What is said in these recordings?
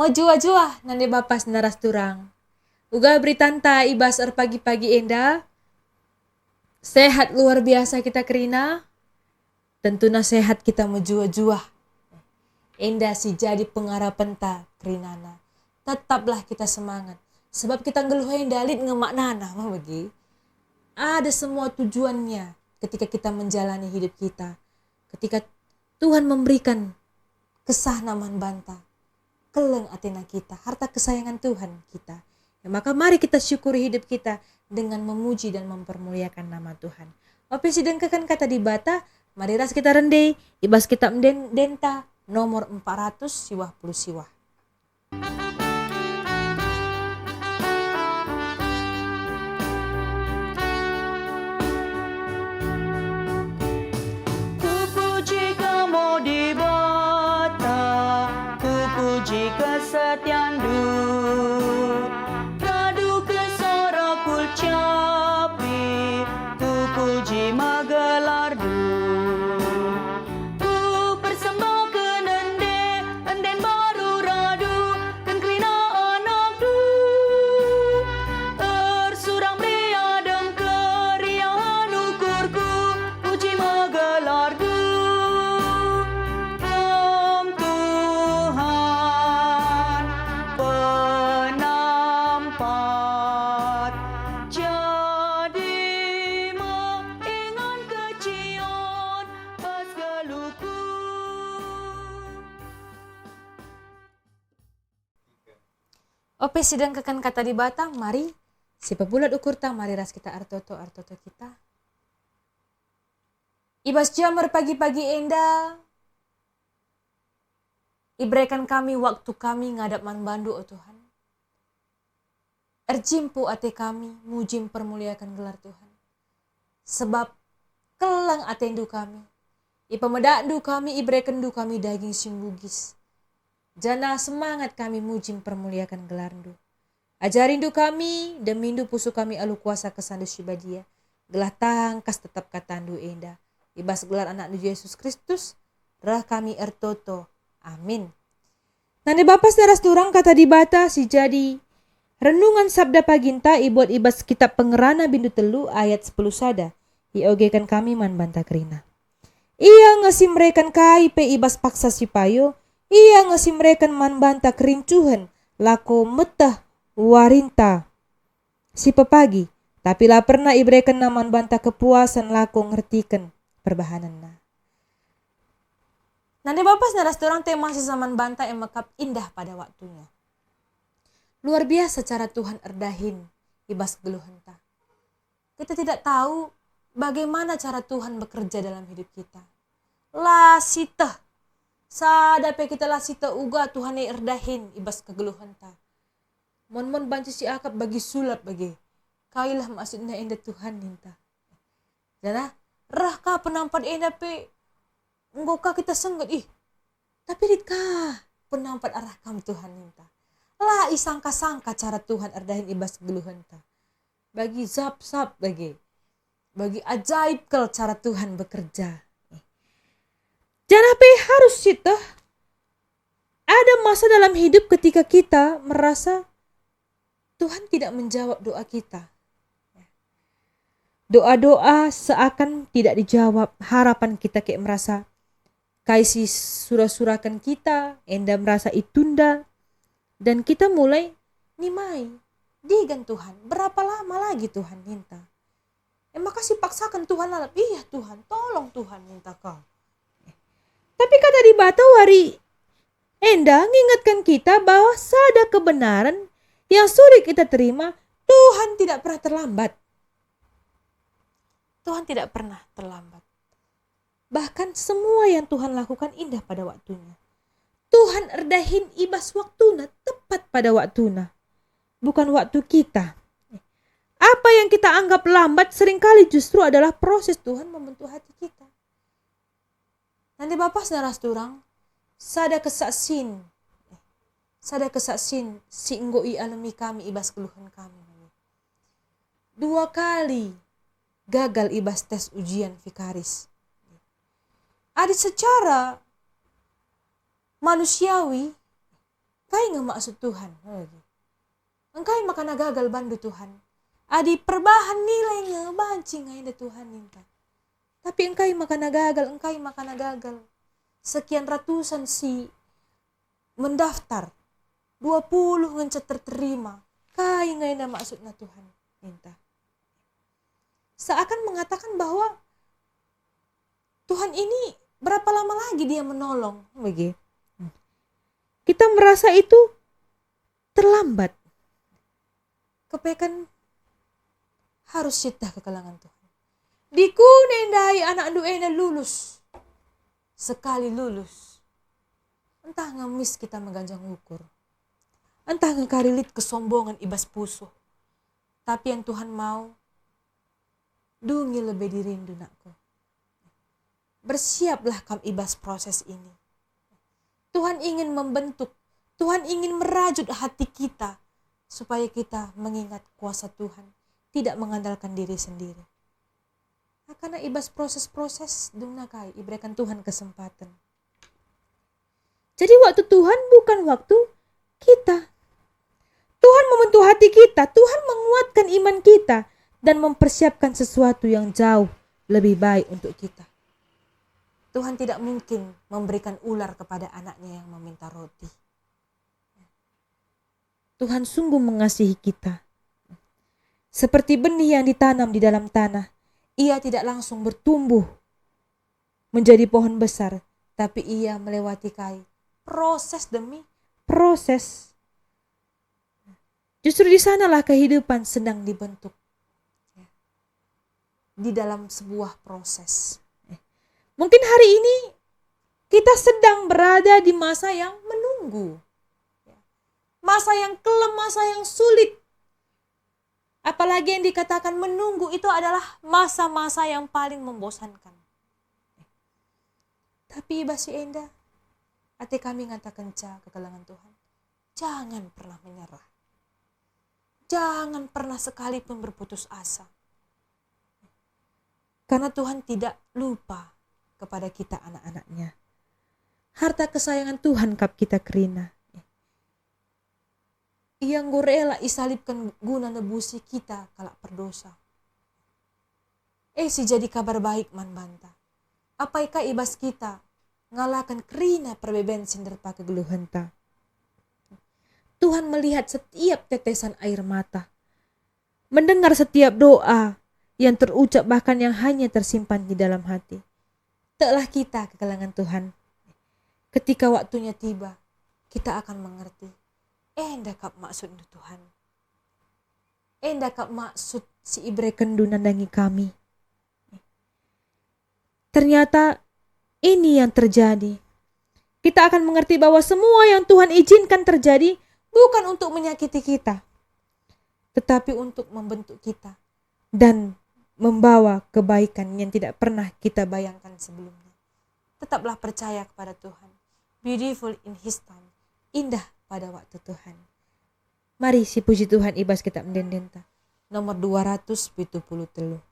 jua-jua nande bapas naras turang. Uga beritanta ibas pagi-pagi enda. Sehat luar biasa kita kerina. Tentunya sehat kita jua-jua. Enda si jadi pengarapan ta kerinana. Tetaplah kita semangat. Sebab kita ngeluhain dalit ngemaknana bagi. Ada semua tujuannya ketika kita menjalani hidup kita. Ketika Tuhan memberikan kesah naman banta. Keleng atena kita, harta kesayangan Tuhan kita. Ya, maka mari kita syukuri hidup kita dengan memuji dan mempermuliakan nama Tuhan. Ope sidang kekan kata di bata, mari ras kita rendai, ibas kita denta nomor 400 siwah puluh siwah. Kupuji kamu di bata, kupuji kesetiaanmu. Radu kesora kulcapi, kupuji magelardu. Ku persembahkan enden baru radu, kan kerina anakku. Tersurang riadeng keriahan ukurku, puji magelardu. Tuhan penampat, jadi mengingat kecion pas geluku. Ope sidang kekan kata di batang, mari si pebulat ukur ta, mari ras kita artoto kita. Ibas jamur pagi-pagi enda. Iberikan kami waktu kami ngadap man bandu oh Tuhan. Erjimpu ate kami, mujim permuliakan gelar Tuhan. Sebab kelang atendu kami. Ipamedandu kami, iberikan du kami daging simbugis. Jana semangat kami mujim permuliakan gelardu. Ajarindu kami, demindu pusu kami alu kuasa kesandu sibadia. Gelah tangkas tetap katandu enda. Ibas gelar anak Yesus Kristus, rah kami ertoto. Amin. Nande bapas daras durang kata di bata si jadi. Renungan sabda paginta ibot ibas kitab pengerana bindu telu ayat 10 sada. Iogekan kami man banta kerina. Ia ngesimrekan kai pe ibas paksa si payo. Ia ngesimrekan man banta kerincuhan. Lako metah warinta si pepagi. Tapi lah pernah ibrekan naman banta kepuasan lako ngertikan perbahanan na. Nanti bapas naras dorang tema si zaman banta yang mekap indah pada waktunya. Luar biasa cara Tuhan erdahin ibas geluhenta. Kita tidak tahu bagaimana cara Tuhan bekerja dalam hidup kita. Lasita. Sadape kita lasita uga Tuhan yang erdahin ibas kegeluhenta. Mon banci si akap bagi sulap bagi. Kailah maksudnya indah Tuhan ninta. Jana rah ka penampat indah pe. Enggak kita senggat tapi dika penampat arah kam Tuhan minta. Lah isangka-sangka cara Tuhan erdahin ibas geluhenta. Bagi zap-zap bagi ajaib kel cara Tuhan bekerja. Jangan harus kita ada masa dalam hidup ketika kita merasa Tuhan tidak menjawab doa kita. Doa-doa seakan tidak dijawab, harapan kita kayak merasa kaisi surah-surahkan kita, enda merasa itunda, dan kita mulai nimai, digan Tuhan, berapa lama lagi Tuhan minta? Makasih paksakan Tuhan lalap, iya Tuhan, tolong Tuhan minta kau. Tapi kata di batu wari, enda ngingatkan kita bahwa sada kebenaran yang sulit kita terima, Tuhan tidak pernah terlambat. Tuhan tidak pernah terlambat. Bahkan semua yang Tuhan lakukan indah pada waktunya. Tuhan erdahin ibas waktuna tepat pada waktuna. Bukan waktu kita. Apa yang kita anggap lambat seringkali justru adalah proses Tuhan membentuk hati kita. Nanti Bapak saudara turang, sada kesaksin si enggoi alami kami ibas keluhan kami. 2 kali gagal ibas tes ujian vikaris. Ada secara manusiawi Kai nga maksud Tuhan. Engkai makana gagal bandu Tuhan. Adi perbahan nilai nga banci nga inda Tuhan ninta. Tapi engkai makana gagal. Sekian ratusan si mendaftar. 20 ngencet terterima. Kai nga inda maksud na Tuhan ninta. Seakan mengatakan bahwa Tuhan ini berapa lama lagi dia menolong. Begitu. Kita merasa itu terlambat. Kepekan harus cita ke kalangan Tuhan. Dikunendai anak duena lulus. Sekali lulus. Entah ngemis kita mengganjang ukur. Entah ngekarilit kesombongan ibas pusuh. Tapi yang Tuhan mau, dungi lebih dirindu nakku. Bersiaplah kam ibas proses ini. Tuhan ingin membentuk, Tuhan ingin merajut hati kita supaya kita mengingat kuasa Tuhan, tidak mengandalkan diri sendiri. Nah, karena ibas proses-proses dungakai, iberikan Tuhan kesempatan. Jadi waktu Tuhan bukan waktu kita. Tuhan membentuk hati kita, Tuhan menguatkan iman kita dan mempersiapkan sesuatu yang jauh lebih baik untuk kita. Tuhan tidak mungkin memberikan ular kepada anaknya yang meminta roti. Tuhan sungguh mengasihi kita. Seperti benih yang ditanam di dalam tanah, ia tidak langsung bertumbuh menjadi pohon besar, tapi ia melewati proses demi proses. Justru di sanalah kehidupan sedang dibentuk. Di dalam sebuah proses. Mungkin hari ini kita sedang berada di masa yang menunggu. Masa yang kelam, masa yang sulit. Apalagi yang dikatakan menunggu itu adalah masa-masa yang paling membosankan. Tapi basi enda, ate kami ngatakan ke kalangan Tuhan. Jangan pernah menyerah. Jangan pernah sekalipun berputus asa. Karena Tuhan tidak lupa kepada kita anak-anaknya. Harta kesayangan Tuhan kap kita kerina. Yang rela isalipkan guna nebusi kita kalak berdosa. Si jadi kabar baik man banta. Apaika ibas kita ngalakan kerina perbebensin derpa kegeluhan ta. Tuhan melihat setiap tetesan air mata. Mendengar setiap doa yang terucap bahkan yang hanya tersimpan di dalam hati. Taklah kita ke kalangan Tuhan. Ketika waktunya tiba, kita akan mengerti. Enda kap maksud Tuhan. Enda kap maksud si ibre kendu nandangi kami. Ternyata ini yang terjadi. Kita akan mengerti bahwa semua yang Tuhan izinkan terjadi bukan untuk menyakiti kita, tetapi untuk membentuk kita dan membawa kebaikan yang tidak pernah kita bayangkan sebelumnya. Tetaplah percaya kepada Tuhan. Beautiful in His time. Indah pada waktu Tuhan. Mari si puji Tuhan ibas kita mendendenta. Nomor 273.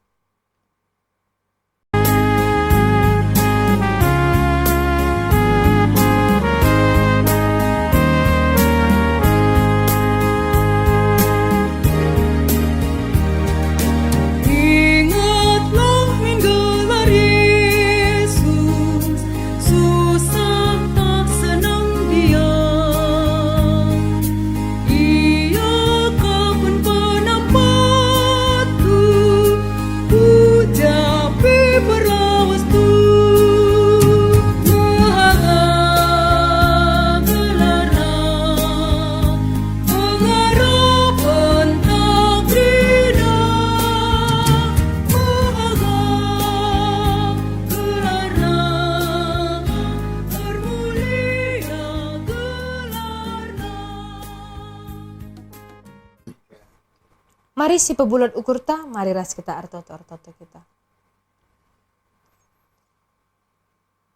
Mari si pebulat ukur ta, mari ras kita artoto kita.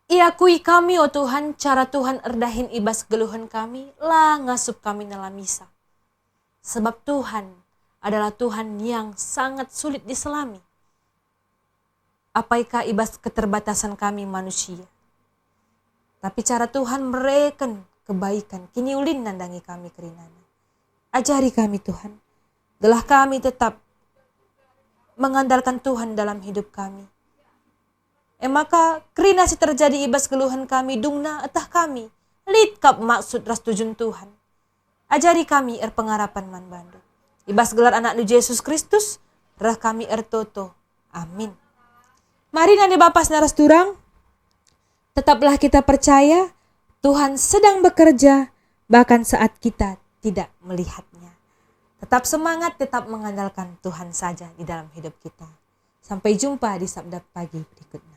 Iakui kami, oh Tuhan, cara Tuhan erdahin ibas geluhan kami, lah ngasup kami dalam misa. Sebab Tuhan adalah Tuhan yang sangat sulit diselami. Apaikah ibas keterbatasan kami manusia? Tapi cara Tuhan mereken kebaikan, kini ulin nandangi kami kerinana. Ajari kami Tuhan, gelah kami tetap mengandalkan Tuhan dalam hidup kami. Maka kerina si terjadi ibas keluhan kami, dungna etah kami, lit kap maksud ras tujun Tuhan. Ajari kami pengarapan man bandu. Ibas gelar anak nu Yesus Kristus, rah kami toto. Amin. Mari nande Bapas naras turang, tetaplah kita percaya Tuhan sedang bekerja bahkan saat kita tidak melihatnya. Tetap semangat, tetap mengandalkan Tuhan saja di dalam hidup kita. Sampai jumpa di Sabda Pagi berikutnya.